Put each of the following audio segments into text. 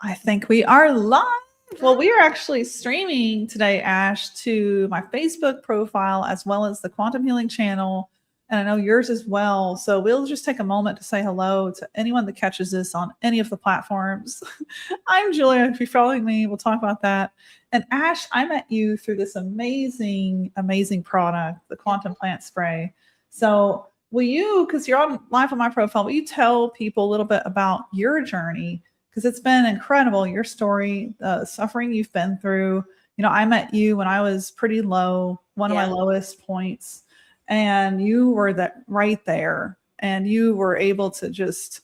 I think we are live. Well, we are actually streaming today, Ash, to my Facebook profile as well as the Quantum Healing channel. And I know yours as well. So we'll just take a moment to say hello to anyone that catches this on any of the platforms. I'm Julia. If you're following me, we'll talk about that. And Ash, I met you through this amazing, amazing product, the Quantum Plant Spray. So will you, because you're on live on my profile, will you tell people a little bit about your journey? Because it's been incredible, your story, the suffering you've been through. You know, I met you when I was pretty low, one of my lowest points, and you were that right there, and you were able to just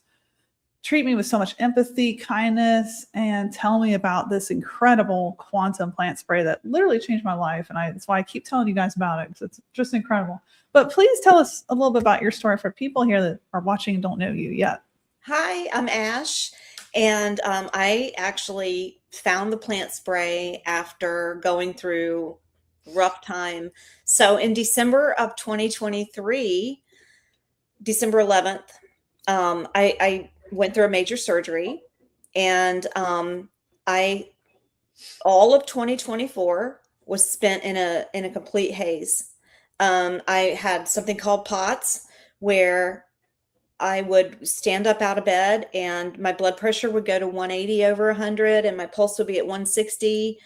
treat me with so much empathy, kindness, and tell me about this incredible quantum plant spray that literally changed my life. And that's why I keep telling you guys about it, because it's just incredible. But please tell us a little bit about your story for people here that are watching and don't know you yet. Hi, I'm Ash. And I actually found the plant spray after going through a rough time. So in December of 2023, December 11th, I went through a major surgery, and all of 2024 was spent in a complete haze. I had something called POTS, where I would stand up out of bed and my blood pressure would go to 180 over 100 and my pulse would be at 160.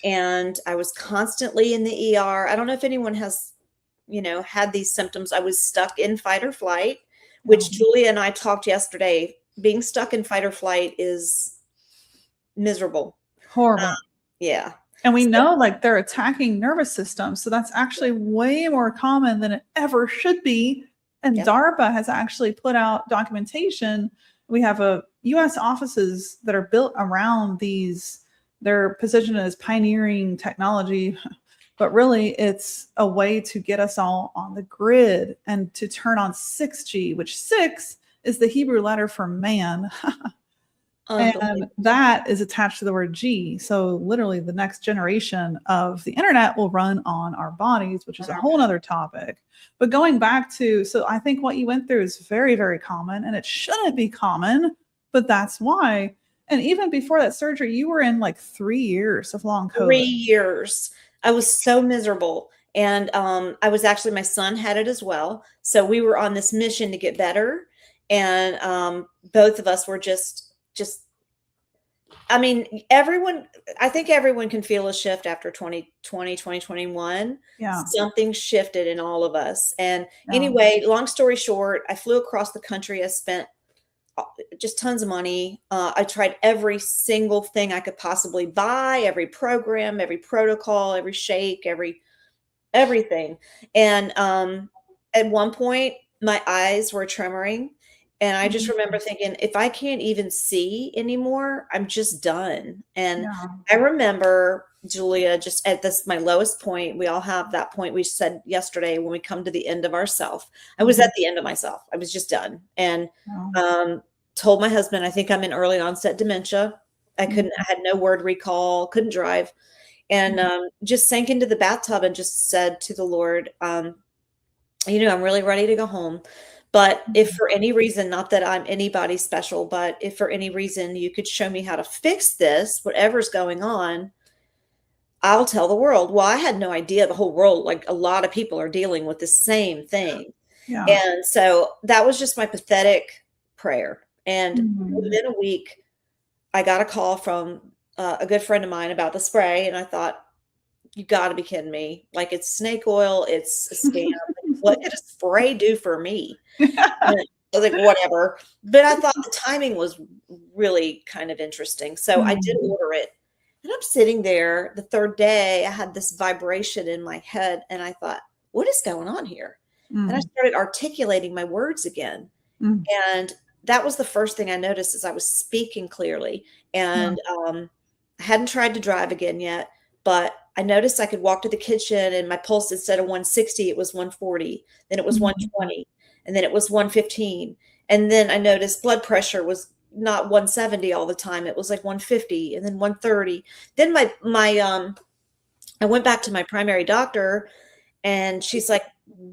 And I was constantly in the ER. I don't know if anyone has, had these symptoms. I was stuck in fight or flight, which Julia and I talked yesterday. Being stuck in fight or flight is miserable. Horrible. Yeah. And we know like they're attacking nervous systems. So that's actually way more common than it ever should be. And DARPA has actually put out documentation. We have U.S. offices that are built around these. They're positioned as pioneering technology, but really it's a way to get us all on the grid and to turn on 6G, which 6 is the Hebrew letter for man. And that is attached to the word G. So literally the next generation of the internet will run on our bodies, which is a whole other topic. But going back to, so I think what you went through is very, very common, and it shouldn't be common, but that's why. And even before that surgery, you were in like 3 years of long COVID. 3 years. I was so miserable. And I was actually, my son had it as well. So we were on this mission to get better. And both of us were just, I mean, I think everyone can feel a shift after 2020, 2021. Yeah. Something shifted in all of us. And anyway, long story short, I flew across the country. I spent just tons of money. I tried every single thing I could possibly buy, every program, every protocol, every shake, everything. And at one point, my eyes were tremoring. And I just remember thinking, if I can't even see anymore, I'm just done. And I remember, Julia, just at my lowest point, we all have that point we said yesterday when we come to the end of ourself. I was at the end of myself. I was just done. And told my husband, I think I'm in early onset dementia. I had no word recall, couldn't drive. And just sank into the bathtub and just said to the Lord, I'm really ready to go home. But if for any reason, not that I'm anybody special, but if for any reason you could show me how to fix this, whatever's going on, I'll tell the world. Well, I had no idea the whole world, like a lot of people are dealing with the same thing. Yeah. And so that was just my pathetic prayer. And within a week, I got a call from a good friend of mine about the spray. And I thought, you got to be kidding me. Like, it's snake oil. It's a scam. What did a spray do for me? I was like, whatever. But I thought the timing was really kind of interesting. So I did order it. And I'm sitting there the third day. I had this vibration in my head. And I thought, what is going on here? And I started articulating my words again. And that was the first thing I noticed, is I was speaking clearly. And I hadn't tried to drive again yet. But I noticed I could walk to the kitchen and my pulse, instead of 160, it was 140. Then it was 120. And then it was 115. And then I noticed blood pressure was not 170 all the time. It was like 150 and then 130. Then I went back to my primary doctor, and she's like,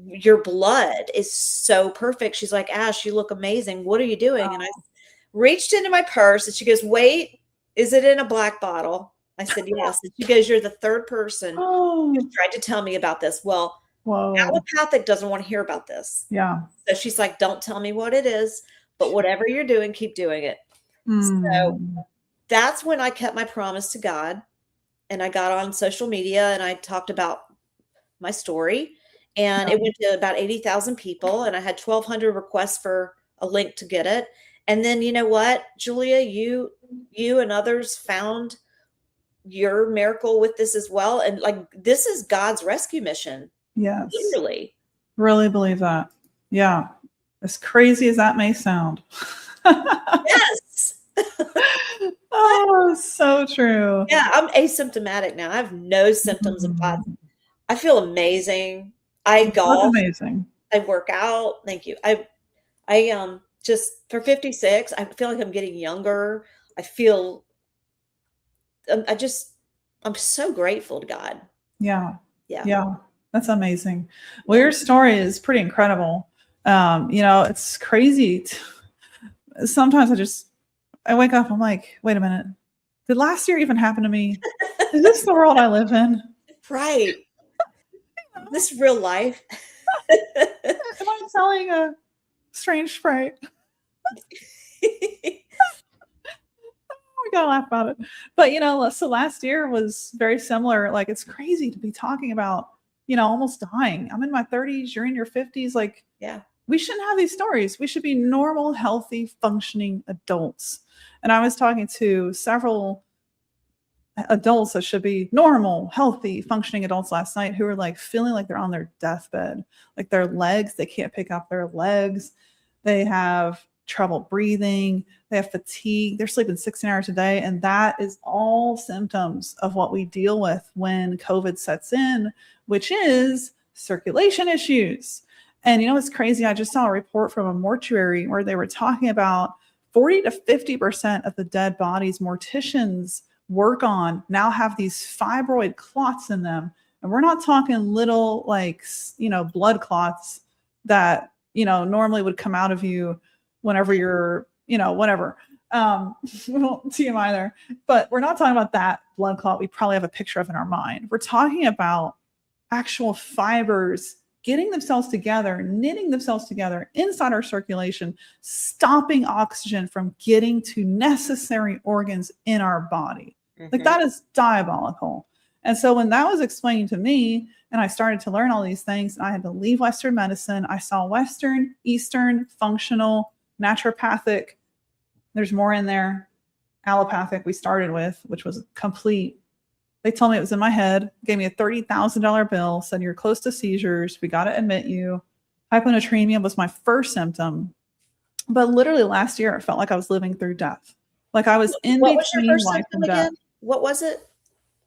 your blood is so perfect. She's like, Ash, you look amazing. What are you doing? And I reached into my purse, and she goes, wait. is it in a black bottle? I said, yes. And she goes, you're the third person Oh, who's tried to tell me about this. Well, whoa. allopathic doesn't want to hear about this. Yeah. So she's like, don't tell me what it is, but whatever you're doing, keep doing it. So Mm. that's when I kept my promise to God, and I got on social media and I talked about my story, and it went to about 80,000 people, and I had 1,200 requests for a link to get it. And then you know what, Julia, you and others found your miracle with this as well. And like, this is God's rescue mission, Yes. literally. Really believe that. Yeah. As crazy as that may sound. Yes. Oh, so true. Yeah, I'm asymptomatic now. I have no symptoms of God. I feel amazing. I That's golf. amazing. I work out. Thank you. I just for 56, I feel like I'm getting younger. I feel I'm so grateful to God. Yeah. Yeah. Yeah. That's amazing. Well, your story is pretty incredible. It's crazy. Sometimes I wake up, I'm like, wait a minute. Did last year even happen to me? Is this the world I live in? Right. This real life. Am I selling a strange Sprite? We gotta laugh about it. But so last year was very similar. Like, it's crazy to be talking about, almost dying. I'm in my 30s, you're in your 50s. Like, Yeah. we shouldn't have these stories. We should be normal, healthy, functioning adults. And I was talking to several adults that should be normal, healthy, functioning adults last night who are like feeling like they're on their deathbed. Like, their legs, they can't pick up their legs. They have trouble breathing. They have fatigue. They're sleeping 16 hours a day. And that is all symptoms of what we deal with when COVID sets in, which is circulation issues. And it's crazy. I just saw a report from a mortuary where they were talking about 40 to 50% of the dead bodies morticians work on now have these fibroid clots in them. And we're not talking little, like, blood clots that, normally would come out of you whenever you're, whatever. We won't TMI there, but we're not talking about that blood clot we probably have a picture of in our mind. We're talking about actual fibers getting themselves together, knitting themselves together inside our circulation, stopping oxygen from getting to necessary organs in our body. Like, that is diabolical. And so when that was explained to me and I started to learn all these things, and I had to leave Western medicine, I saw Western, Eastern, functional, naturopathic. There's more in there. Allopathic we started with, which was complete. They told me it was in my head, gave me a $30,000 bill, said you're close to seizures. We got to admit you. Hyponatremia was my first symptom. But literally last year, it felt like I was living through death. Like, I was in between life and death. What was it?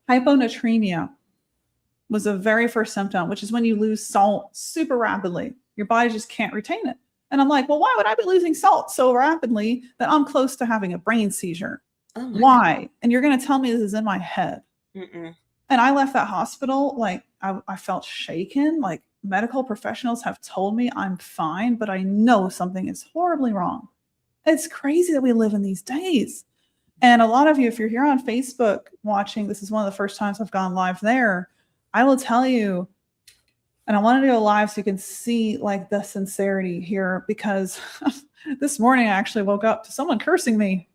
Hyponatremia was the very first symptom, which is when you lose salt super rapidly. Your body just can't retain it. And I'm like, well, why would I be losing salt so rapidly that I'm close to having a brain seizure? Why? God. And you're going to tell me this is in my head. Mm-mm. And I left that hospital, like, I felt shaken. Like, medical professionals have told me I'm fine, but I know something is horribly wrong. It's crazy that we live in these days. And a lot of you, if you're here on Facebook watching, this is one of the first times I've gone live there. I will tell you, and I wanted to go live so you can see, like, the sincerity here, because this morning I actually woke up to someone cursing me.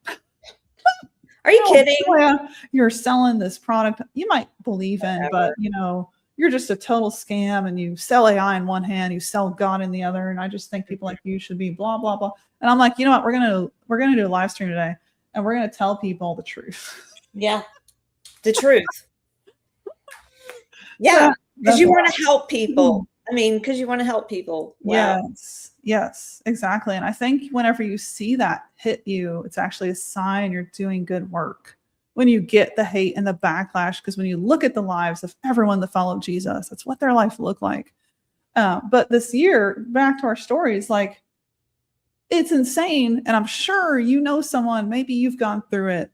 Are you kidding? Yeah, you're selling this product you might believe in, but you're just a total scam, and you sell AI in one hand, you sell God in the other. And I just think people like you should be blah, blah, blah. And I'm like, you know what? We're going to do a live stream today, and we're going to tell people the truth. Yeah. The truth. Yeah. Because you want to help people. I mean, because you want to help people. Wow. Yes, exactly. And I think whenever you see that hit you, it's actually a sign you're doing good work. When you get the hate and the backlash, because when you look at the lives of everyone that followed Jesus, that's what their life looked like. But this year, back to our stories, like, it's insane. And I'm sure someone, maybe you've gone through it,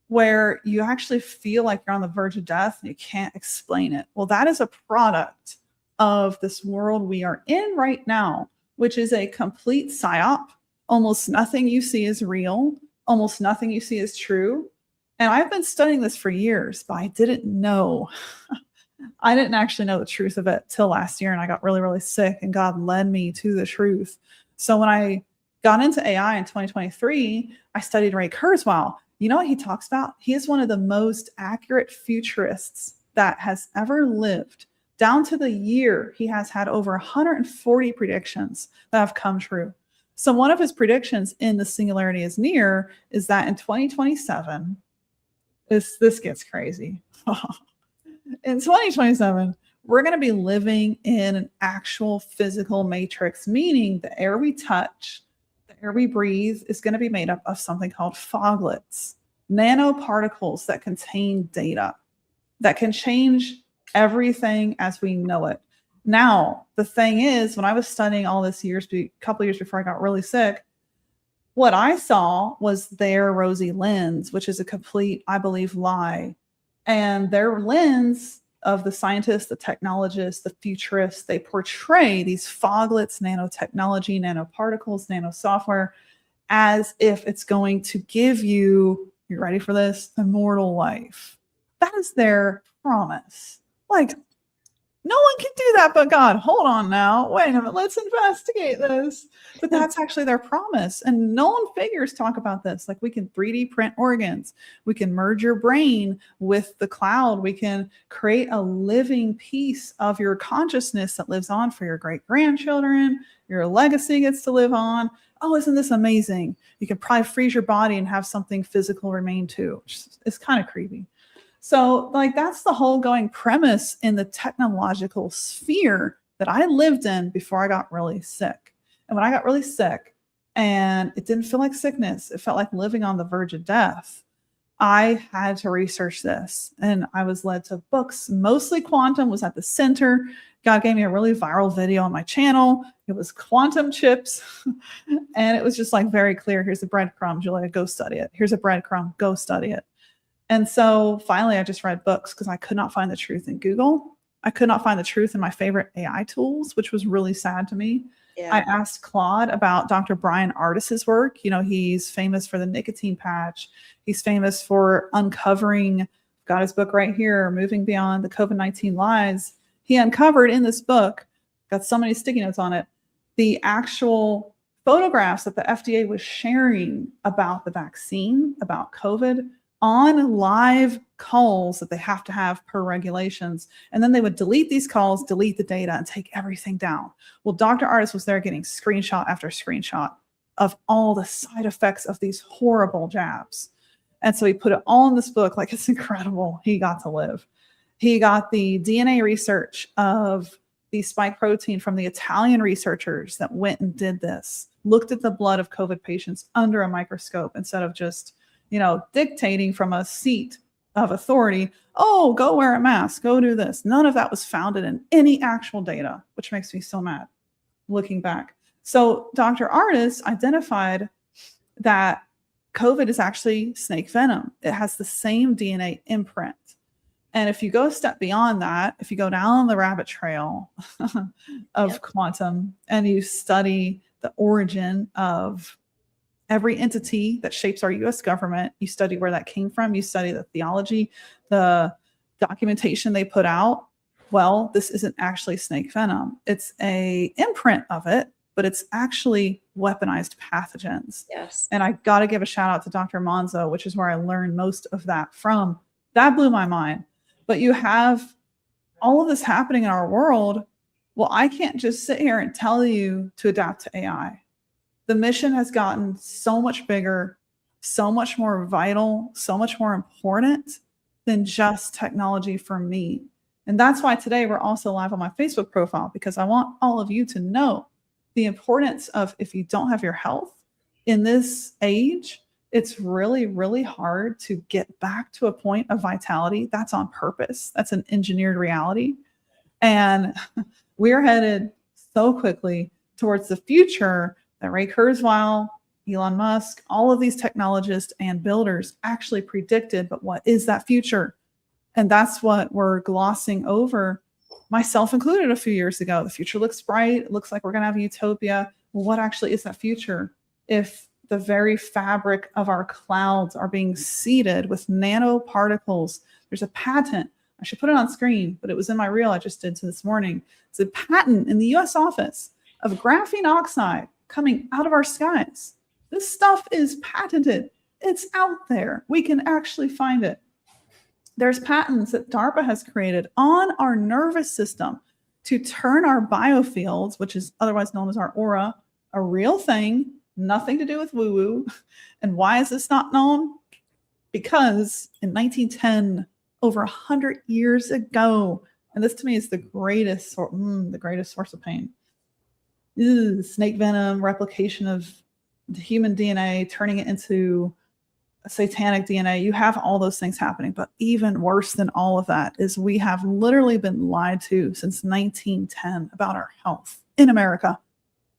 where you actually feel like you're on the verge of death and you can't explain it. Well, that is a product of this world we are in right now, which is a complete psyop. Almost nothing you see is real. Almost nothing you see is true. And I've been studying this for years, but I didn't know. I didn't actually know the truth of it till last year, and I got really, really sick, and God led me to the truth. So when I got into AI in 2023, I studied Ray Kurzweil. You know what he talks about? He is one of the most accurate futurists that has ever lived. Down to the year, he has had over 140 predictions that have come true. So one of his predictions in The Singularity is Near is that in 2027, this gets crazy. In 2027, we're going to be living in an actual physical matrix, meaning the air we touch, the air we breathe is going to be made up of something called foglets, nanoparticles that contain data that can change everything as we know it. Now, the thing is, when I was studying all this a couple years before I got really sick, what I saw was their rosy lens, which is a complete, I believe, lie. And their lens of the scientists, the technologists, the futurists, they portray these foglets, nanotechnology, nanoparticles, nanosoftware, as if it's going to give you, you're ready for this, immortal life. That is their promise. Like, no one can do that but God. Hold on now. Wait a minute. Let's investigate this. But that's actually their promise. And no one figures talk about this. Like, we can 3D print organs. We can merge your brain with the cloud. We can create a living piece of your consciousness that lives on for your great grandchildren. Your legacy gets to live on. Oh, isn't this amazing? You can probably freeze your body and have something physical remain too. It's kind of creepy. So like that's the whole going premise in the technological sphere that I lived in before I got really sick. And when I got really sick and it didn't feel like sickness, it felt like living on the verge of death. I had to research this and I was led to books. Mostly quantum was at the center. God gave me a really viral video on my channel. It was quantum chips. And it was just like very clear. Here's a breadcrumb, Julia, go study it. Here's a breadcrumb, go study it. And so finally, I just read books because I could not find the truth in Google. I could not find the truth in my favorite AI tools, which was really sad to me. Yeah. I asked Claude about Dr. Brian Ardis's work. You know, he's famous for the nicotine patch. He's famous for uncovering, got his book right here, Moving Beyond the COVID-19 Lies. He uncovered in this book, got so many sticky notes on it, the actual photographs that the FDA was sharing about the vaccine, about COVID, on live calls that they have to have per regulations. And then they would delete these calls, delete the data, and take everything down. Well, Dr. Ardis was there getting screenshot after screenshot of all the side effects of these horrible jabs. And so he put it all in this book. Like, it's incredible. He got to live. He got the DNA research of the spike protein from the Italian researchers that went and did this, looked at the blood of COVID patients under a microscope instead of just, you know, dictating from a seat of authority, oh, go wear a mask, go do this. None of that was founded in any actual data, which makes me so mad looking back. So Dr. Ardis identified that COVID is actually snake venom. It has the same DNA imprint. And if you go a step beyond that, if you go down the rabbit trail of quantum and you study the origin of every entity that shapes our US government, you study where that came from, you study the theology, the documentation they put out. Well, this isn't actually snake venom. It's a imprint of it, but it's actually weaponized pathogens. Yes. And I got to give a shout out to Dr. Monzo, which is where I learned most of that from. That blew my mind. But you have all of this happening in our world. Well, I can't just sit here and tell you to adapt to AI. The mission has gotten so much bigger, so much more vital, so much more important than just technology for me. And that's why today we're also live on my Facebook profile, because I want all of you to know the importance of, if you don't have your health in this age, it's really, really hard to get back to a point of vitality. That's on purpose. That's an engineered reality. And we're headed so quickly towards the future that Ray Kurzweil, Elon Musk, all of these technologists and builders actually predicted. But what is that future? And that's what we're glossing over, myself included, a few years ago. The future looks bright. It looks like we're going to have a utopia. Well, what actually is that future if the very fabric of our clouds are being seeded with nanoparticles. There's a patent. I should put it on screen, but it was in my reel I just did this morning. It's a patent in the US office of graphene oxide coming out of our skies. This stuff is patented. It's out there. We can actually find it. There's patents that DARPA has created on our nervous system to turn our biofields, which is otherwise known as our aura, a real thing, nothing to do with woo-woo. And why is this not known? Because in 1910, over 100 years ago, and this to me is the greatest source of pain. Snake venom, replication of the human DNA, turning it into a satanic DNA. You have all those things happening, but even worse than all of that is we have literally been lied to since 1910 about our health in America.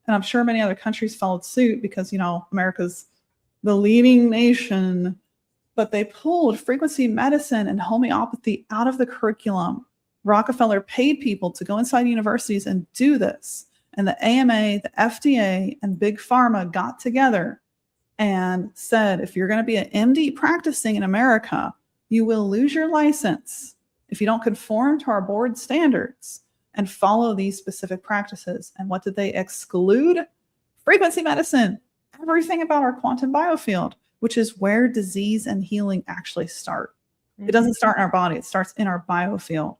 And I'm sure many other countries followed suit because, America's the leading nation, but they pulled frequency medicine and homeopathy out of the curriculum. Rockefeller paid people to go inside universities and do this. And the AMA, the FDA, and Big Pharma got together and said, if you're going to be an MD practicing in America, you will lose your license if you don't conform to our board standards and follow these specific practices. And what did they exclude? Frequency medicine, everything about our quantum biofield, which is where disease and healing actually start. It doesn't start in our body, it starts in our biofield.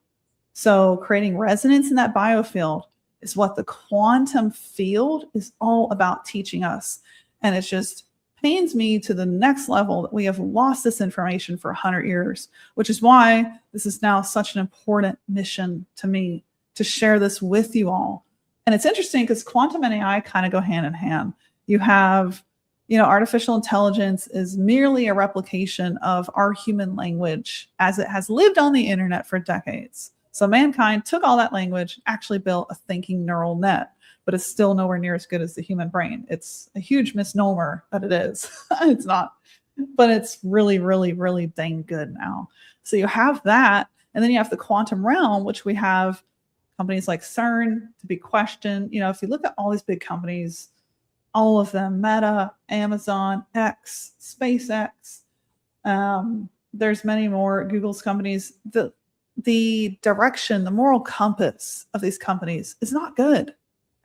So creating resonance in that biofield is what the quantum field is all about teaching us. And it just pains me to the next level that we have lost this information for 100 years, which is why this is now such an important mission to me to share this with you all. And it's interesting because quantum and AI kind of go hand in hand. You have, artificial intelligence is merely a replication of our human language as it has lived on the internet for decades. So mankind took all that language, actually built a thinking neural net, but it's still nowhere near as good as the human brain. It's a huge misnomer that it is. It's not, but it's really, really, really dang good now. So you have that, and then you have the quantum realm, which we have companies like CERN to be questioned. If you look at all these big companies, all of them, Meta, Amazon, X, SpaceX, there's many more, Google's companies, the direction, the moral compass of these companies is not good.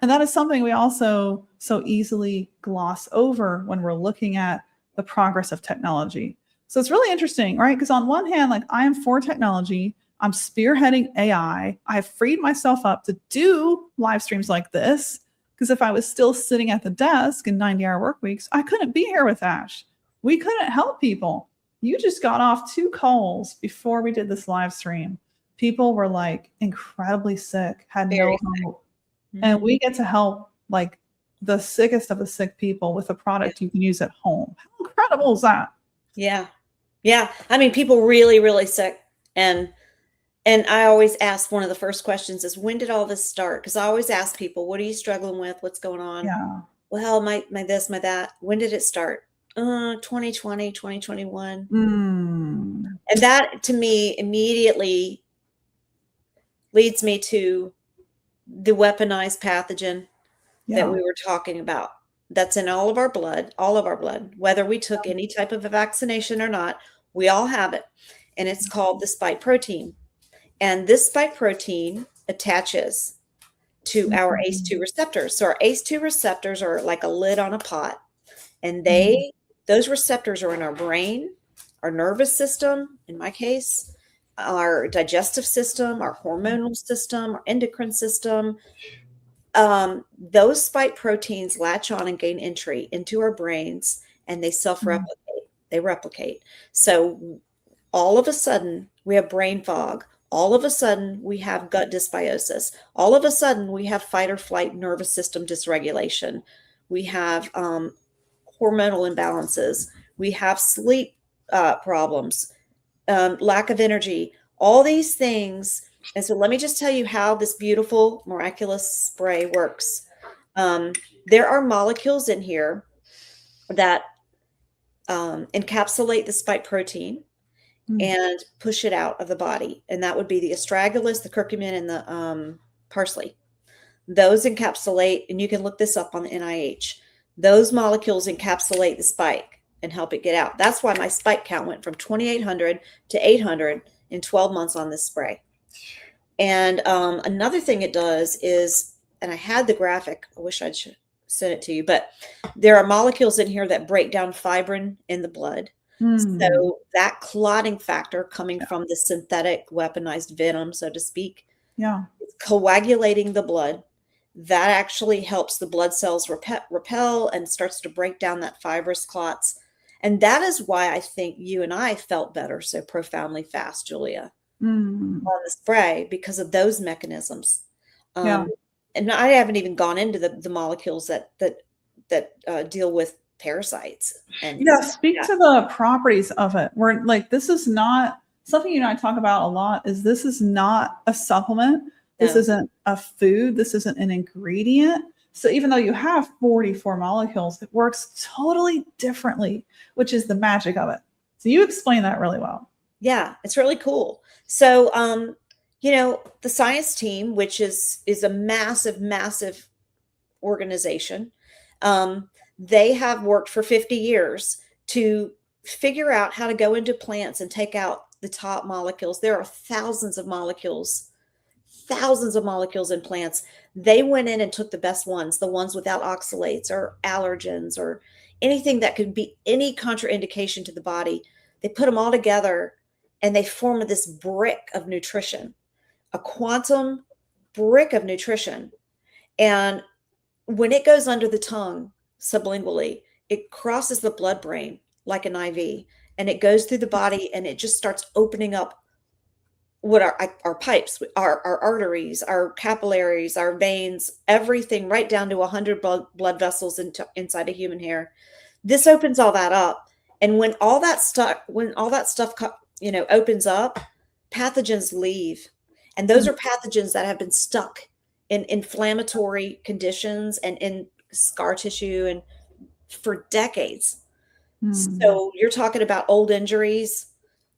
And that is something we also so easily gloss over when we're looking at the progress of technology. So it's really interesting, right? Because on one hand, I am for technology. I'm spearheading AI. I've freed myself up to do live streams like this. Because if I was still sitting at the desk in 90-hour work weeks, I couldn't be here with Ash. We couldn't help people. You just got off 2 calls before we did this live stream. People were incredibly sick, had no hope. And we get to help the sickest of the sick people with a product you can use at home. How incredible is that? Yeah. Yeah. I mean, people really, really sick. And I always ask, one of the first questions is, when did all this start? Because I always ask people, what are you struggling with? What's going on? Yeah. Well, my this, my that. When did it start? 2020, 2021. And that to me immediately leads me to the weaponized pathogen that we were talking about. That's in all of our blood, whether we took any type of a vaccination or not, we all have it. And it's called the spike protein. And this spike protein attaches to our ACE2 receptors. So our ACE2 receptors are like a lid on a pot. And those receptors are in our brain, our nervous system, in my case, our digestive system, our hormonal system, our endocrine system. Those spike proteins latch on and gain entry into our brains, and they self-replicate. They replicate. So all of a sudden, we have brain fog. All of a sudden, we have gut dysbiosis. All of a sudden, we have fight or flight nervous system dysregulation. We have hormonal imbalances. We have sleep problems, lack of energy, all these things. And so let me just tell you how this beautiful, miraculous spray works. There are molecules in here that encapsulate the spike protein and push it out of the body. And that would be the astragalus, the curcumin, and the parsley. Those encapsulate, and you can look this up on the NIH. Those molecules encapsulate the spike and help it get out. That's why my spike count went from 2,800 to 800 in 12 months on this spray. And another thing it does is, and I had the graphic, I wish I'd sent it to you, but there are molecules in here that break down fibrin in the blood. So that clotting factor coming from the synthetic weaponized venom, so to speak, coagulating the blood, that actually helps the blood cells repel and starts to break down that fibrous clots. And that is why I think you and I felt better so profoundly fast, Julia, on the spray, because of those mechanisms. And I haven't even gone into the molecules that deal with parasites. And speak to the properties of it. We're like, this is not something you and I talk about a lot. Is this is not a supplement. This isn't a food. This isn't an ingredient. So even though you have 44 molecules, it works totally differently, which is the magic of it. So you explain that really well. Yeah, it's really cool. So, you know, the science team, which is a massive, massive organization, they have worked for 50 years to figure out how to go into plants and take out the top molecules. There are thousands of molecules in plants. They went in and took the best ones, the ones without oxalates or allergens or anything that could be any contraindication to the body. They put them all together and they formed this brick of nutrition, a quantum brick of nutrition. And when it goes under the tongue sublingually, it crosses the blood-brain like an IV, and it goes through the body, and it just starts opening up what our pipes, our arteries, our capillaries, our veins, everything, right down to 100 blood vessels inside a human hair. This opens all that up, and when all that stuff, you know, opens up, pathogens leave, and those are pathogens that have been stuck in inflammatory conditions and in scar tissue and for decades. So you're talking about old injuries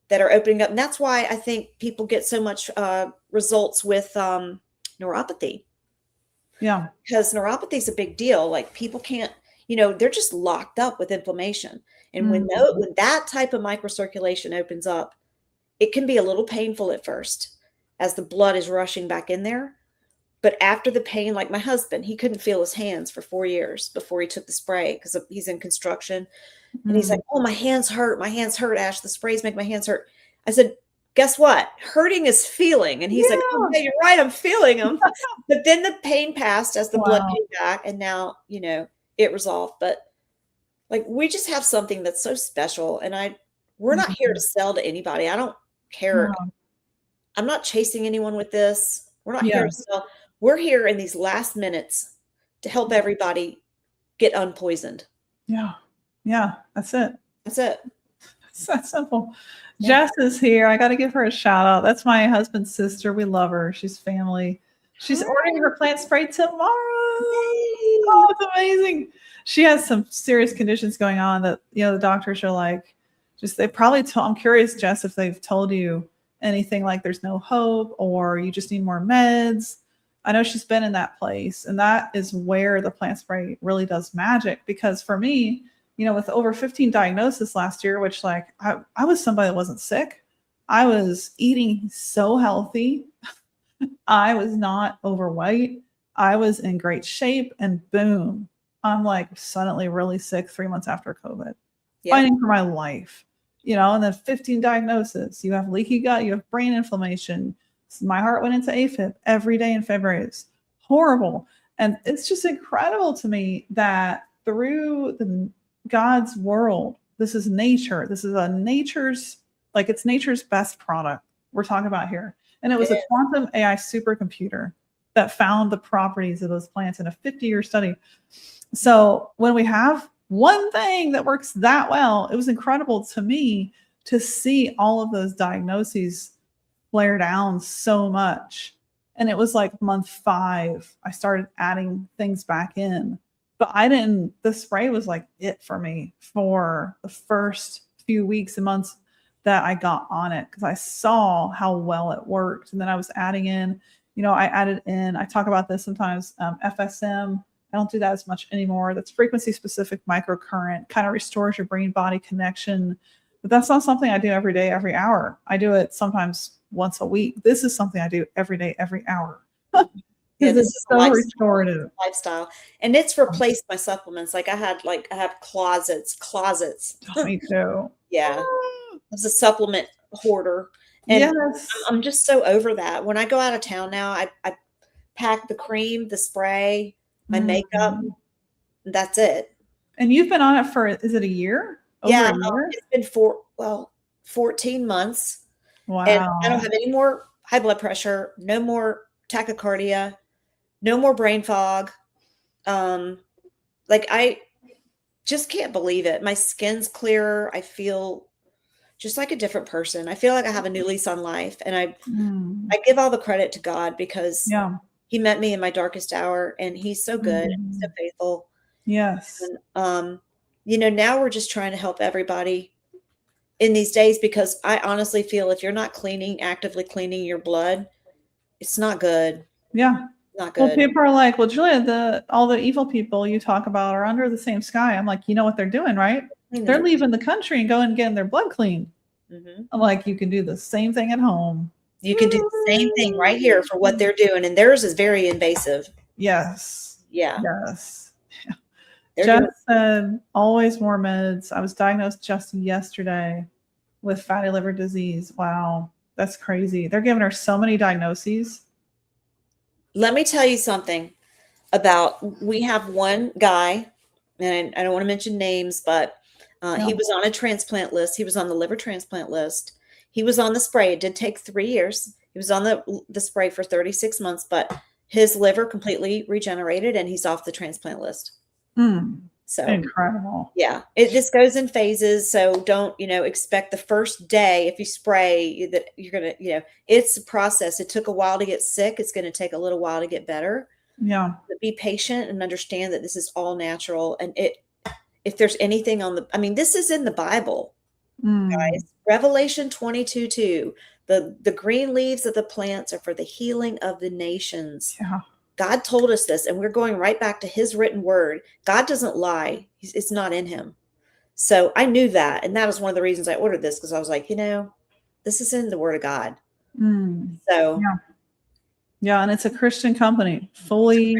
that are opening up. And that's why I think people get so much results with neuropathy. Yeah. Because neuropathy is a big deal. Like people can't, you know, they're just locked up with inflammation. And when that type of microcirculation opens up, it can be a little painful at first as the blood is rushing back in there. But after the pain, like my husband, he couldn't feel his hands for 4 years before he took the spray because he's in construction. And he's like, oh, my hands hurt. My hands hurt, Ash. The sprays make my hands hurt. I said, guess what? Hurting is feeling. And he's like, oh, yeah, you're right. I'm feeling them. But then the pain passed as the blood came back. And now, you know, it resolved. But like, we just have something that's so special. And we're not here to sell to anybody. I don't care. I'm not chasing anyone with this. We're not here to sell. We're here in these last minutes to help everybody get unpoisoned. Yeah, that's it. That's it. It's that simple. Jess is here. I got to give her a shout out. That's my husband's sister. We love her. She's family. She's ordering her plant spray tomorrow. Oh, it's amazing. She has some serious conditions going on that, you know, the doctors are like, they probably I'm curious, Jess, if they've told you anything like there's no hope or you just need more meds. I know she's been in that place, and that is where the plant spray really does magic. Because for me, you know, with over 15 diagnoses last year, which like I was somebody that wasn't sick. I was eating so healthy. I was not overweight. I was in great shape, and boom, I'm like suddenly really sick 3 months after COVID, fighting for my life, you know, and then 15 diagnoses. You have leaky gut, you have brain inflammation. My heart went into AFib every day in February. It's horrible. And it's just incredible to me that through God's world, this is nature. This is it's nature's best product we're talking about here. And it was a quantum AI supercomputer that found the properties of those plants in a 50-year study. So when we have one thing that works that well, it was incredible to me to see all of those diagnoses flare down so much. And it was like month 5, I started adding things back in. But the spray was like it for me for the first few weeks and months that I got on it, because I saw how well it worked. And then I was adding in, you know, I talk about this sometimes, FSM, I don't do that as much anymore. That's frequency specific microcurrent, kind of restores your brain body connection. But that's not something I do every day, every hour. I do it sometimes once a week. This is something I do every day, every hour. Yeah, Because this it's is so restorative. lifestyle. And it's replaced my supplements. Like I have closets. Me too. Yeah. I was a supplement hoarder. And Yes. I'm just so over that. When I go out of town now, I pack the cream, the spray, my makeup. That's it. And you've been on it for, is it a year? Over a year? It's been 14 months. Wow. And I don't have any more high blood pressure, no more tachycardia, no more brain fog. Like I just can't believe it. My skin's clearer. I feel just like a different person. I feel like I have a new lease on life. And I give all the credit to God because he met me in my darkest hour and he's so good, and so faithful. Yes. And, now we're just trying to help everybody in these days, because I honestly feel if you're not actively cleaning your blood, it's not good. Yeah. Not good. Well, people are like, well, Julia, all the evil people you talk about are under the same sky. I'm like, you know what they're doing, right? They're leaving the country and going and getting their blood cleaned. I'm like, you can do the same thing at home. You can do the same thing right here for what they're doing. And theirs is very invasive. Yes. Yeah. Yes. Jess said, always more meds. I was diagnosed just yesterday with fatty liver disease. Wow. That's crazy. They're giving her so many diagnoses. Let me tell you something we have one guy, and I don't want to mention names, but he was on a transplant list. He was on the liver transplant list. He was on the spray. It did take 3 years. He was on the spray for 36 months, but his liver completely regenerated and he's off the transplant list. So incredible. Yeah. This goes in phases. So don't, expect the first day if you spray that you're going to, it's a process. It took a while to get sick. It's going to take a little while to get better. Yeah. But be patient and understand that this is all natural. And if there's anything this is in the Bible, guys. Revelation 22:2. The green leaves of the plants are for the healing of the nations. Yeah. God told us this, and we're going right back to his written word. God doesn't lie. It's not in him. So I knew that. And that was one of the reasons I ordered this, because I was like, this is in the word of God. So yeah. And it's a Christian company, fully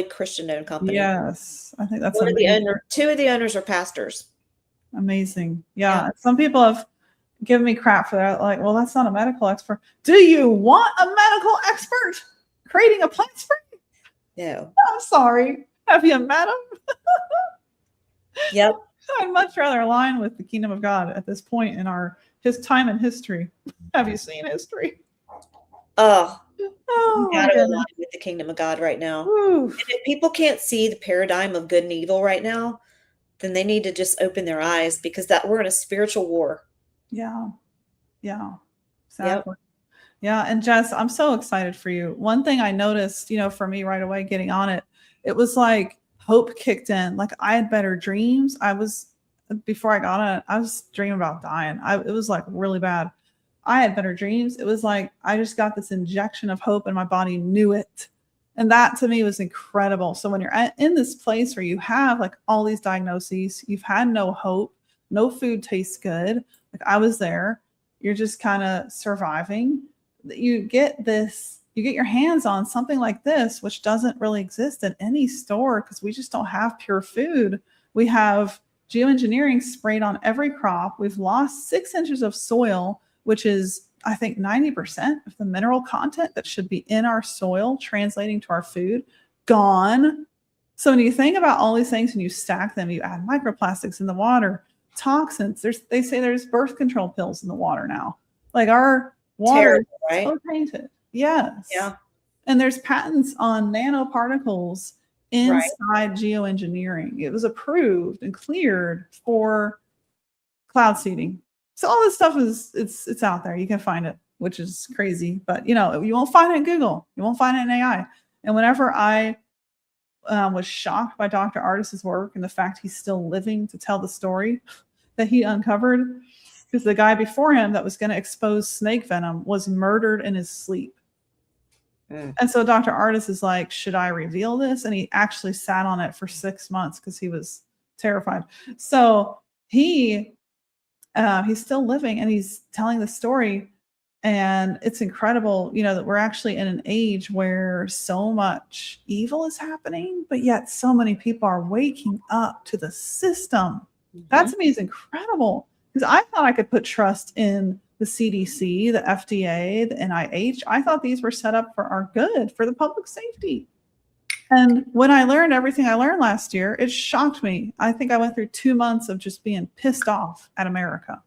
Christian-owned company. Yes. I think that's two of the owners are pastors. Amazing. Yeah. Some people have given me crap for that. Like, well, that's not a medical expert. Do you want a medical expert creating a plant spray? No. I'm sorry. Have you met him? Yep. I'd much rather align with the kingdom of God at this point in his time in history. Have you seen history? Oh, we gotta align with the kingdom of God right now. And if people can't see the paradigm of good and evil right now, then they need to just open their eyes, because we're in a spiritual war. Yeah. Yeah. Exactly. Yep. Yeah. And Jess, I'm so excited for you. One thing I noticed, for me right away getting on it, it was like hope kicked in. Like I had better dreams. Before I got on it, I was dreaming about dying. It was like really bad. I had better dreams. It was like, I just got this injection of hope and my body knew it. And that to me was incredible. So when you're in this place where you have like all these diagnoses, you've had no hope, no food tastes good. Like I was there, you're just kind of surviving. You get your hands on something like this, which doesn't really exist in any store because we just don't have pure food. We have geoengineering sprayed on every crop. We've lost 6 inches of soil, which is, I think, 90% of the mineral content that should be in our soil translating to our food, gone. So when you think about all these things and you stack them, you add microplastics in the water, toxins. They say there's birth control pills in the water now. Like our water is so tainted. Yes. Yeah. And there's patents on nanoparticles inside geoengineering. It was approved and cleared for cloud seeding. So all this stuff it's out there. You can find it, which is crazy. But you won't find it in Google. You won't find it in AI. And whenever I was shocked by Dr. Artis's work and the fact he's still living to tell the story that he uncovered, because the guy before him that was going to expose snake venom was murdered in his sleep. And so Dr. Artis is like, should I reveal this? And he actually sat on it for 6 months because he was terrified. So he's still living and he's telling the story. And it's incredible, that we're actually in an age where so much evil is happening, but yet so many people are waking up to the system. That to me is incredible, because I thought I could put trust in the CDC, the FDA, the NIH. I thought these were set up for our good, for the public safety. And when I learned everything I learned last year, it shocked me. I think I went through 2 months of just being pissed off at America.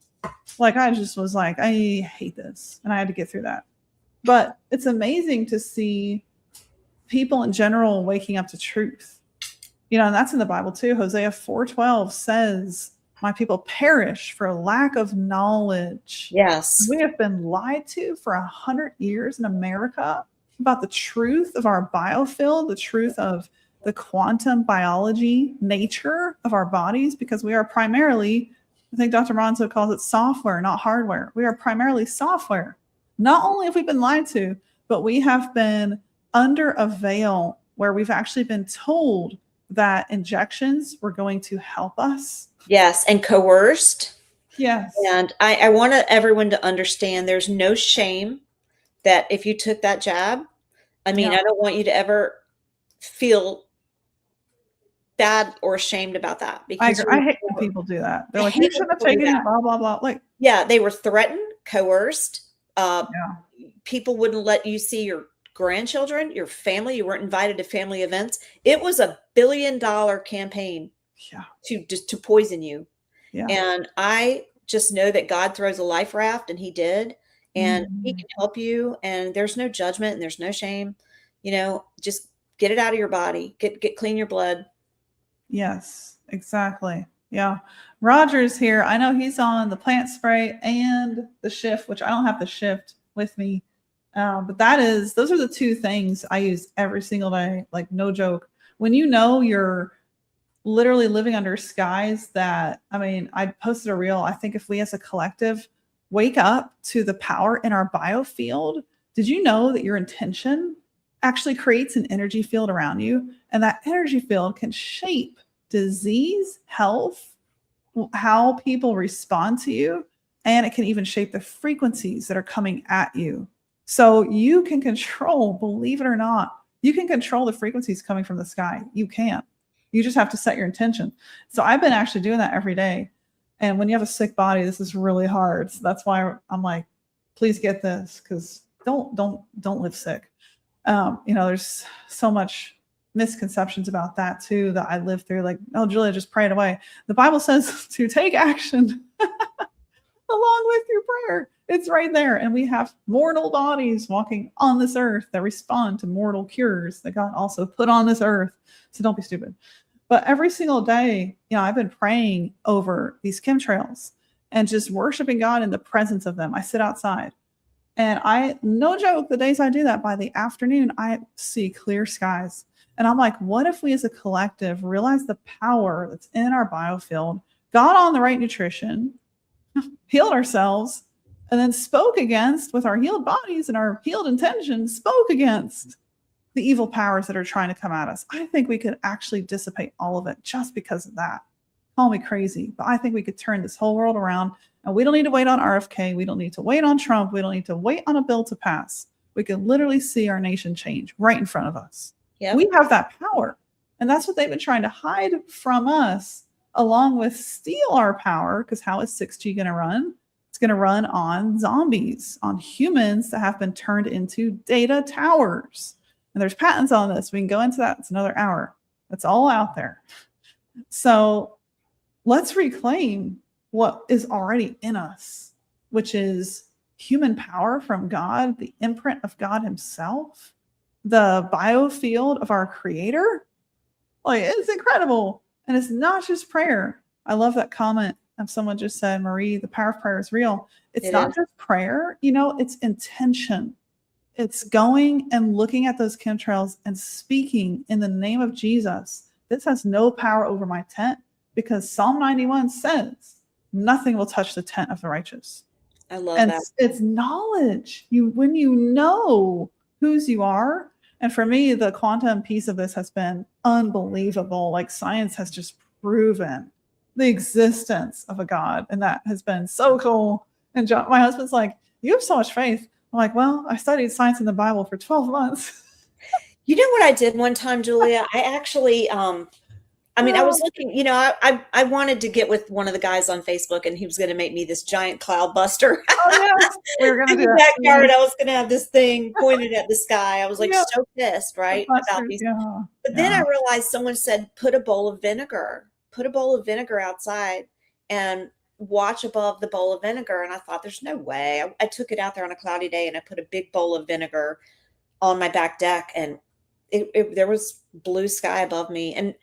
Like, I just was like, I hate this. And I had to get through that. But it's amazing to see people in general waking up to truth. And that's in the Bible too. Hosea 4:12 says, my people perish for a lack of knowledge. Yes. We have been lied to for 100 years in America about the truth of our biofield, the truth of the quantum biology nature of our bodies, because we are primarily, I think Dr. Monzo calls it software, not hardware. We are primarily software. Not only have we been lied to, but we have been under a veil where we've actually been told that injections were going to help us. Yes, and coerced. Yes. And I want everyone to understand there's no shame that if you took that jab. I mean, I don't want you to ever feel bad or ashamed about that. Because I hate when people do that. They're like, you shouldn't have taken it, blah, blah, blah. Like, yeah, they were threatened, coerced. People wouldn't let you see your grandchildren, your family. You weren't invited to family events. It was $1 billion campaign to poison you. Yeah. And I just know that God throws a life raft, and he did, and he can help you. And there's no judgment and there's no shame. Just get it out of your body, get clean your blood. Yes, exactly. Yeah. Roger's here. I know he's on the plant spray and the shift, which I don't have the shift with me. But those are the two things I use every single day. Like, no joke. When you're literally living under skies that, I posted a reel. I think if we as a collective wake up to the power in our biofield, did you know that your intention actually creates an energy field around you? And that energy field can shape disease, health, how people respond to you, and it can even shape the frequencies that are coming at you. So you can control, believe it or not, you can control the frequencies coming from the sky. You can. You just have to set your intention. So I've been actually doing that every day. And when you have a sick body, this is really hard. So that's why I'm like, please get this, because don't live sick. There's so much misconceptions about that too that I lived through. Like, oh, Julia, just pray it away. The Bible says to take action along with your prayer. It's right there. And we have mortal bodies walking on this earth that respond to mortal cures that God also put on this earth. So don't be stupid. But every single day, I've been praying over these chemtrails and just worshiping God in the presence of them. I sit outside. And no joke, the days I do that, by the afternoon, I see clear skies. And I'm like, what if we as a collective realize the power that's in our biofield, got on the right nutrition, healed ourselves, and then spoke against, with our healed bodies and our healed intentions, spoke against the evil powers that are trying to come at us? I think we could actually dissipate all of it just because of that. Call me crazy, but I think we could turn this whole world around. And we don't need to wait on RFK. We don't need to wait on Trump. We don't need to wait on a bill to pass. We can literally see our nation change right in front of us. Yep. We have that power. And that's what they've been trying to hide from us, along with steal our power. Because how is 6G going to run? It's going to run on zombies, on humans that have been turned into data towers. And there's patents on this. We can go into that. It's another hour. That's all out there. So let's reclaim what is already in us, which is human power from God, the imprint of God himself, the biofield of our creator. Like, it's incredible. And it's not just prayer. I love that comment of someone just said, Marie, the power of prayer is real. It's not just prayer, it's intention. It's going and looking at those chemtrails and speaking in the name of Jesus. This has no power over my tent, because Psalm 91 says, nothing will touch the tent of the righteous. I love that. And it's knowledge. When you know whose you are. And for me, the quantum piece of this has been unbelievable. Like science has just proven the existence of a God. And that has been so cool. And John, my husband's like, you have so much faith. I'm like, well, I studied science in the Bible for 12 months. You know what I did one time, Julia? I actually, I mean, I was looking, I wanted to get with one of the guys on Facebook, and he was going to make me this giant cloud buster. Oh, yes. We were going to In do the that. backyard, I was going to have this thing pointed at the sky. I was like Yep. so pissed, right, about these. Yeah. But then I realized someone said, put a bowl of vinegar outside and watch above the bowl of vinegar. And I thought, there's no way. I took it out there on a cloudy day, and I put a big bowl of vinegar on my back deck, and there was blue sky above me. And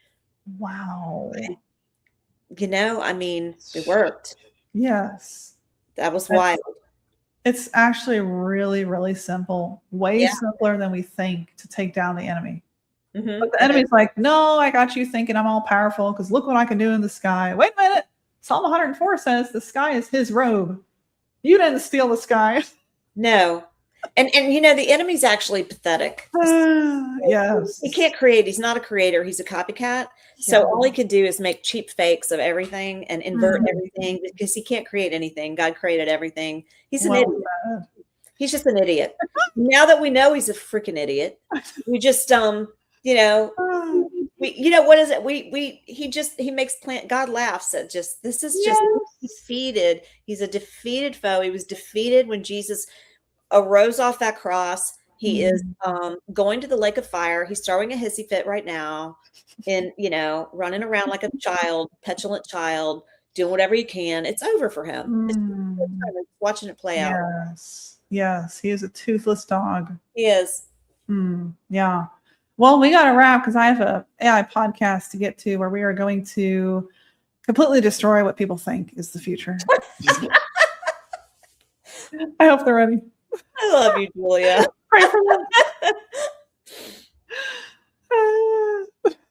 wow. I mean, it worked. Yes. That was wild. It's actually really, really simple, way simpler than we think to take down the enemy. Mm-hmm. But the enemy's like, no, I got you thinking I'm all powerful because look what I can do in the sky. Wait a minute. Psalm 104 says the sky is his robe. You didn't steal the sky. No. And the enemy's actually pathetic. Yes. He can't create. He's not a creator. He's a copycat. So all he can do is make cheap fakes of everything and invert everything because he can't create anything. God created everything. He's an idiot. He's just an idiot. Now that we know he's a freaking idiot, we just, what is it? He makes God laughs at this is just defeated. He's a defeated foe. He was defeated when Jesus arose off that cross. He is going to the lake of fire. He's throwing a hissy fit right now and, running around like a petulant child, doing whatever he can. It's over for him. It's watching it play out. Yes. He is a toothless dog. He is. Yeah. Well, we got to wrap because I have a AI podcast to get to where we are going to completely destroy what people think is the future. I hope they're ready. I love you, Julia. Pray for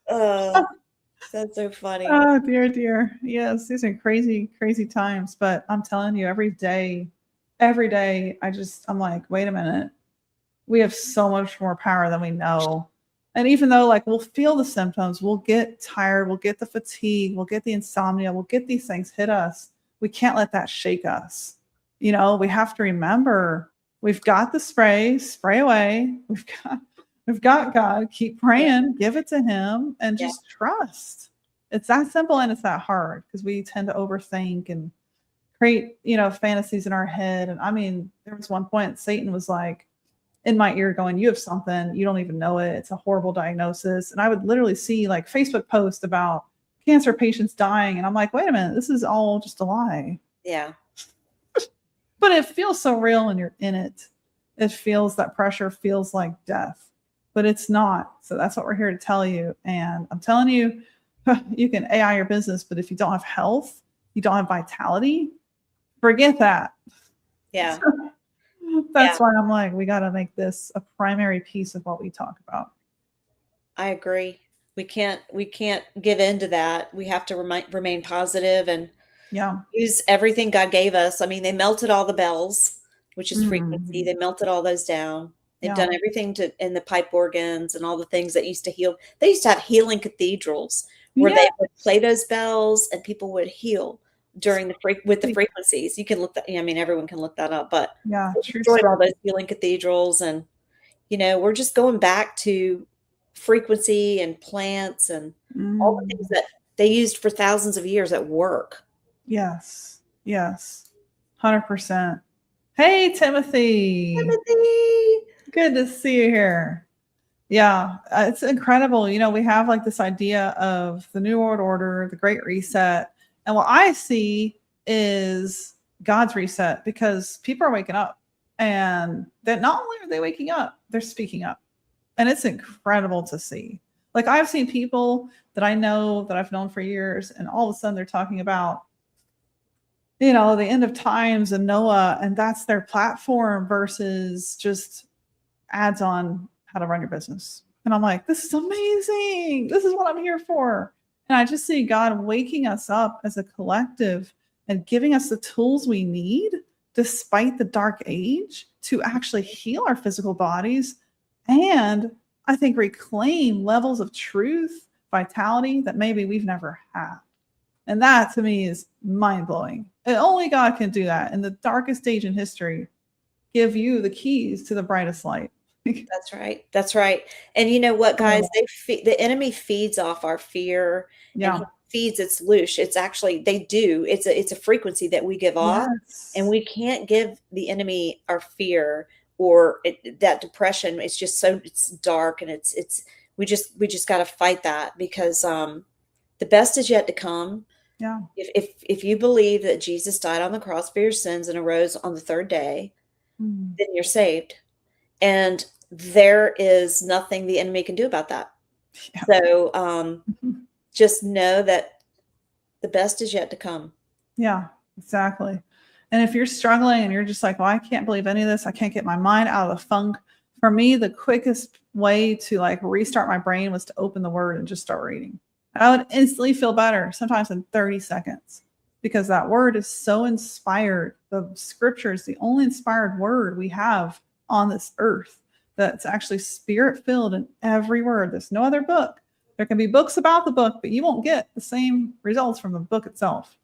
them. That's so funny. Oh, dear. Yes, these are crazy, crazy times. But I'm telling you, every day, I'm like, wait a minute. We have so much more power than we know. And even though we'll feel the symptoms, we'll get tired, we'll get the fatigue, we'll get the insomnia, we'll get these things hit us. We can't let that shake us. We have to remember we've got the spray away. We've got God. Keep praying, give it to him, and just trust. It's that simple and it's that hard because we tend to overthink and create, fantasies in our head. And I mean, there was one point Satan was like in my ear going, you have something, you don't even know it. It's a horrible diagnosis. And I would literally see Facebook posts about cancer patients dying. And I'm like, wait a minute, this is all just a lie. Yeah. But it feels so real when you're in it. It feels, that pressure feels like death, but it's not. So that's what we're here to tell you. And I'm telling you, you can AI your business, but if you don't have health, you don't have vitality, forget that. Yeah. That's why I'm like, we got to make this a primary piece of what we talk about. I agree. We can't give in to that. We have to remain positive and use everything God gave us. I mean, they melted all the bells, which is frequency. They melted all those down. They've done everything in the pipe organs and all the things that used to heal. They used to have healing cathedrals where they would play those bells and people would heal during with the frequencies. You can look that. I mean, everyone can look that up. But destroyed all those healing cathedrals, and we're just going back to frequency and plants and all the things that they used for thousands of years at work. Yes, 100%. Hey, Timothy. Good to see you here. Yeah, it's incredible. We have this idea of the New World Order, the Great Reset. And what I see is God's reset because people are waking up. And that not only are they waking up, they're speaking up. And it's incredible to see. I've seen people that I know that I've known for years, and all of a sudden they're talking about the end of times and Noah, and that's their platform versus just ads on how to run your business. And I'm like, this is amazing. This is what I'm here for. And I just see God waking us up as a collective and giving us the tools we need, despite the dark age, to actually heal our physical bodies, and I think reclaim levels of truth, vitality that maybe we've never had. And that to me is mind blowing. And only God can do that in the darkest stage in history, give you the keys to the brightest light. That's right. That's right. And you know what, guys? The enemy feeds off our fear, and he Yeah. feeds its loosh. It's actually they do. It's a frequency that we give off, and Yes. we can't give the enemy our fear or that depression. It's just it's dark, and we just got to fight that, because the best is yet to come. Yeah. If you believe that Jesus died on the cross for your sins and arose on the third day, Mm. then you're saved. And there is nothing the enemy can do about that. Yeah. So just know that the best is yet to come. Yeah, exactly. And if you're struggling and you're just like, well, I can't believe any of this, I can't get my mind out of the funk. For me, the quickest way to like restart my brain was to open the word and just start reading. I would instantly feel better, sometimes in 30 seconds, because that word is so inspired. The scripture is the only inspired word we have on this earth that's actually spirit filled in every word. There's no other book. There can be books about the book, but you won't get the same results from the book itself.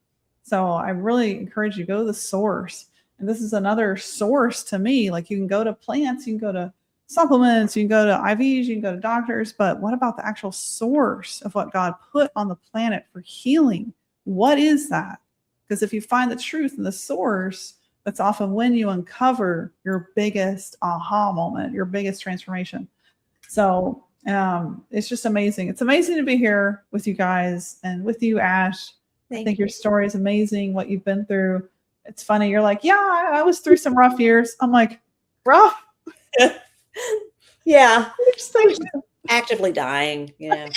So I really encourage you, go to the source. And this is another source to me. Like, you can go to plants, you can go to supplements, you can go to IVs, you can go to doctors, but what about the actual source of what God put on the planet for healing? What is that? Because if you find the truth in the source, that's often when you uncover your biggest aha moment, your biggest transformation. So it's just amazing. It's amazing to be here with you guys and with you, Ash. I think your story is amazing, what you've been through. It's funny. You're like, yeah, I was through some rough years. I'm like, rough? Yeah. So actively dying, you know.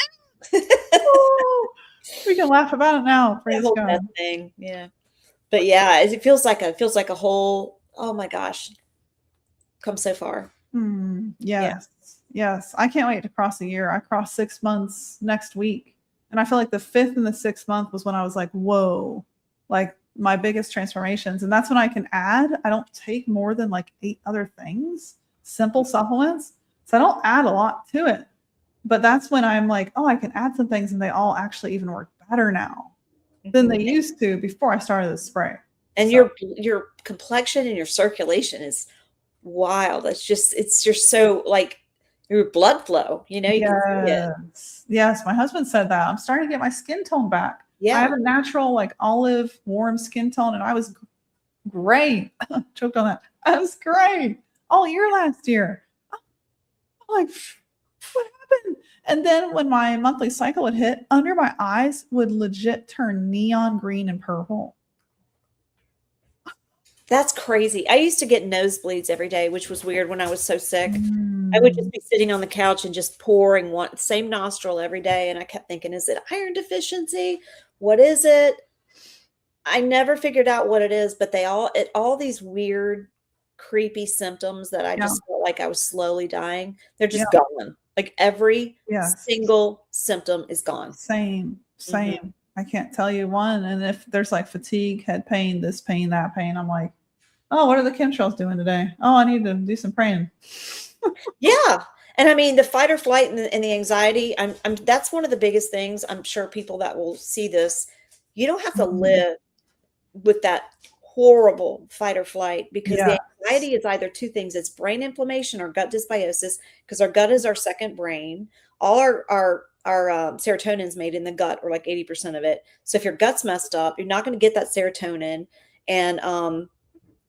We can laugh about it now. Praise whole God. Thing. Yeah. But yeah, it feels like a whole, oh my gosh, come so far. Yes. Yes. I can't wait to cross a year. I cross 6 months next week. And I feel like the 5th and the 6th month was when I was like, whoa, like my biggest transformations. And that's when I can add. I don't take more than like 8 other things, simple supplements. So I don't add a lot to it. But that's when I'm like, oh, I can add some things and they all actually even work better now than they used to before I started the spray. And so your complexion and your circulation is wild. It's just so like your blood flow, you know, you can see it. Yes. My husband said that. I'm starting to get my skin tone back. Yeah. I have a natural, like olive, warm skin tone, and I was great. Choked on that. I was great all year last year. I'm like, what happened? And then when my monthly cycle would hit, under my eyes would legit turn neon green and purple. That's crazy. I used to get nosebleeds every day, which was weird when I was so sick. I would just be sitting on the couch and just pouring one same nostril every day. And I kept thinking, is it iron deficiency? What is it? I never figured out what it is, but all these weird, creepy symptoms that I just felt like I was slowly dying. They're just gone. Like every single symptom is gone. Same. I can't tell you one. And if there's like fatigue, head pain, this pain, that pain, I'm like, oh, what are the chemtrails doing today? Oh, I need to do some praying. Yeah. And I mean, the fight or flight and the anxiety, that's one of the biggest things. I'm sure people that will see this, you don't have to live with that horrible fight or flight, because the anxiety is either two things. It's brain inflammation or gut dysbiosis, because our gut is our second brain. All our serotonin is made in the gut, or like 80% of it. So if your gut's messed up, you're not going to get that serotonin. And,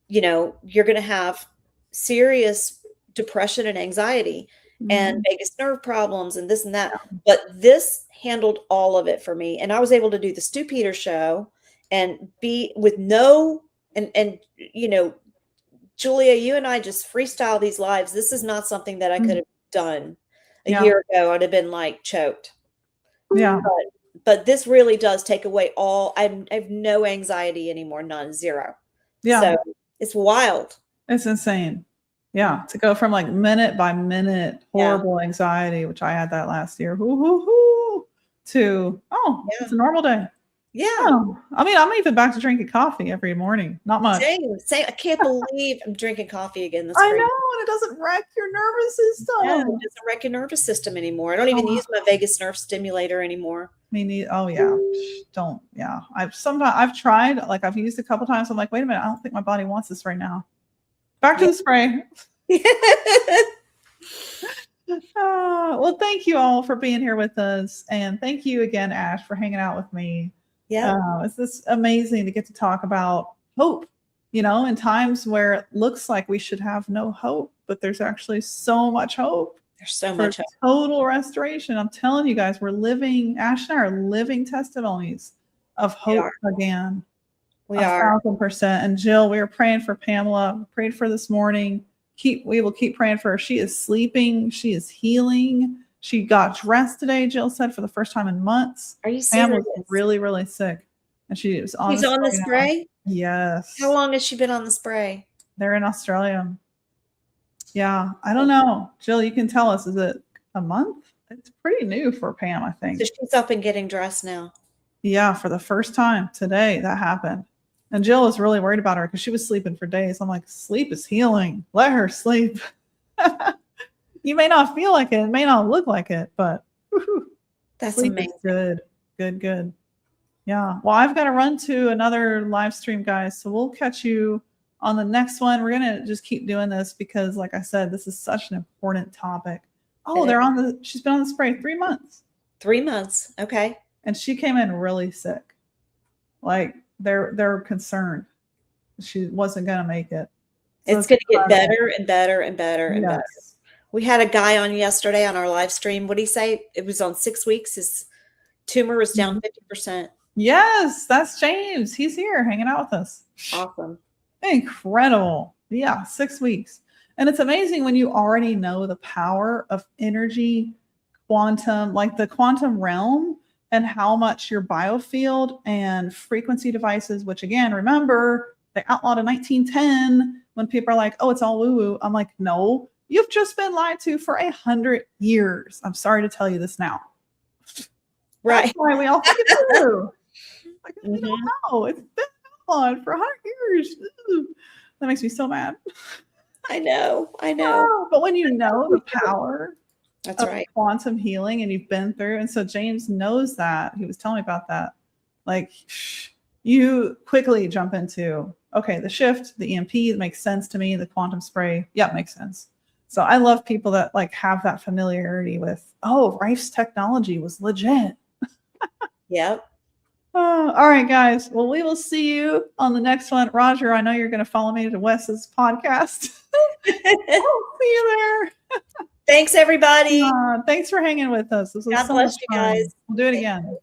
you know, you're going to have serious depression and anxiety and vagus nerve problems and this and that. But this handled all of it for me. And I was able to do the Stu Peters show and be with and you know, Julia, you and I just freestyle these lives. This is not something that I could have done a year ago. I'd have been like choked. Yeah. But this really does take away I have no anxiety anymore. None. Zero. Yeah. So it's wild. It's insane. Yeah. To go from like minute by minute horrible anxiety, which I had that last year, to, it's a normal day. Yeah. Oh, I mean, I'm even back to drinking coffee every morning. Not much. Same. I can't believe I'm drinking coffee again. That's I crazy. know, and it doesn't wreck your nervous Yeah, it system. doesn't wreck your nervous system anymore. I don't even use my vagus nerve stimulator anymore. Me neither. Oh yeah. Don't. Yeah. I've tried, like I've used a couple times. I'm like, wait a minute, I don't think my body wants this right now. Back to the spray. Well, thank you all for being here with us. And thank you again, Ash, for hanging out with me. Yeah. It's this amazing to get to talk about hope, in times where it looks like we should have no hope, but there's actually so much hope. There's so For much hope. total restoration. I'm telling you guys, Ash and I are living testimonies of hope again. We are 1,000%. And Jill, we were praying for Pamela. We prayed for this morning. We will keep praying for her. She is sleeping. She is healing. She got dressed today, Jill said, for the first time in months. Are you serious? Pam was really, really sick. And she was on She's on the spray? Yes. How long has she been on the spray? They're in Australia. Yeah, I don't know. Jill, you can tell us, is it a month? It's pretty new for Pam, I think. So she's up and getting dressed now. Yeah, for the first time today that happened. And Jill was really worried about her because she was sleeping for days. I'm like, sleep is healing. Let her sleep. You may not feel like it may not look like it, but that's sleep amazing. Is good. Yeah. Well, I've got to run to another live stream, guys. So we'll catch you on the next one. We're going to just keep doing this because, like I said, this is such an important topic. Oh, she's been on the spray 3 months. 3 months. Okay. And she came in really sick. Like they're concerned she wasn't going to make it. So it's going to get better and better and better and better. We had a guy on yesterday on our live stream. What did he say? It was on 6 weeks. His tumor was down 50%. Yes, that's James. He's here hanging out with us. Awesome. Incredible. Yeah, 6 weeks. And it's amazing when you already know the power of energy, quantum, like the quantum realm, and how much your biofield and frequency devices, which again, remember, they outlawed in 1910 when people are like, oh, it's all woo-woo. I'm like, no, you've just been lied to for 100 years. I'm sorry to tell you this now. Right. That's why we all think it's true. Like, we don't know. It's been outlawed for 100 years. That makes me so mad. I know. But when you know the power That's of right. quantum healing and you've been through, and so James knows that. He was telling me about that. Like, you quickly jump into, okay, the shift, the EMP makes sense to me. The quantum spray, yeah, makes sense. So I love people that like have that familiarity with, oh, Rife's technology was legit. Yep. All right, guys. Well, we will see you on the next one. Roger, I know you're going to follow me to Wes's podcast. I'll see you there. Thanks, everybody. Thanks for hanging with us. This was God so bless much you fun. guys. We'll do it again.